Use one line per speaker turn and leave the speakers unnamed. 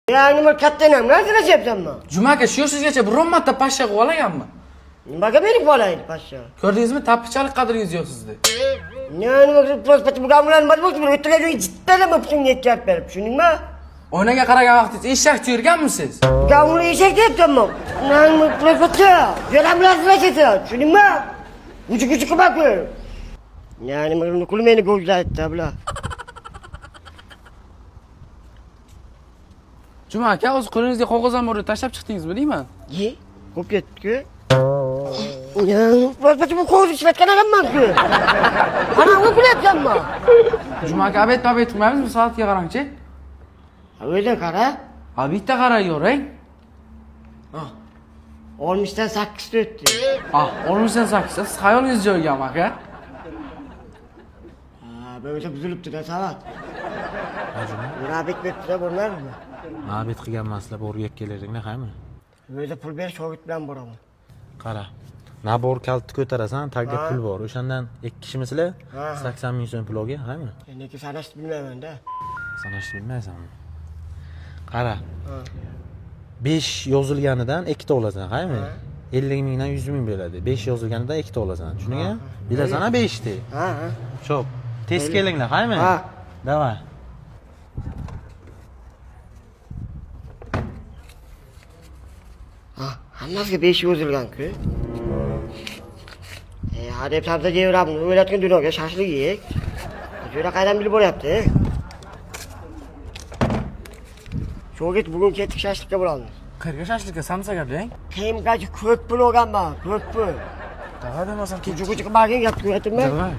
Ya nima kattaynam, nasıl yapsanmi?
Juma aka, shu sizgacha biron marta pashsha qilib olaganmi?
Nimaga meni qolaydi pashsha?
Ko'rdingizmi, tappichalik qadringiz yo'q sizda.
Nima prospekt bu gamlarni bo'lib o'tiradi, jittalab o'pishimga yetkazib berib, tushundingmi?
Oynaga qaragan vaqtingiz eshakchi yurganmisiz?
Gamlar eshak deyapsanmi? Nima prospekt? Yaramlashtirasiz, tushundingmi? Uchi qilma-ku. Yani nima qilmayni go'zlaydi bular.
Juma aka, o'z qo'lingizga qog'ozdan o'rib tashlab chiqdingizmi deyman?
Ye, qo'yib ketdi-ku. Ya, prospekt bu qo'yib ishlatgan ekanman-ku. Ana u kulyapsanmi?
Juma aka, abet qilmaymizmi? Soatga qarang-chi.
O'yla qara.
Ha, bitta qarayvering.
Ha. 60dan 8 o'tdi.
Ha, 60dan 8. Siz xayolingiz joyigami aka?
Ha, bo'lsa buzilibdi-da savat. Rabit betdi-da bo'lmadimi?
Ma'bet qilgan emaslar, borga kelaringlar, qaymi?
O'zi pul berish shogird bilan boraman.
Qara. Nabor kaltni ko'tarasan, tagida pul bor. O'shandan 2 kishimisizlar? 80 ming so'm pul olgan, qaymi?
Endi sanashni bilmayman-da.
Sanashni bilmaysanmi? Qara. 5 yozilganidan 2 ta olasan, qaymi? 50 mingdan 100 ming bo'ladi. 5 yozilganidan 2 ta olasan. Tushundingmi? Bilasan-a 5 ta?
Ha.
Chop. Tez kelinglar, qaymi?
Ha.
Davay.
Hammasiga 5 yozilgan-ku. Hadeb sabza yeyveramiz. O'ylatgan dunyoga shashlik yeyik. Jo'ra qaydan bilib bo'lyapti? Shogird bugun ketdik shashlikka boramiz.
Qayerga shashlikka samsaga bilang?
Kiyimgacha ko'p pul olganman, ko'p pul.
Davay demasam,
Kuchi qilmagan gapni aytibman.
Davay.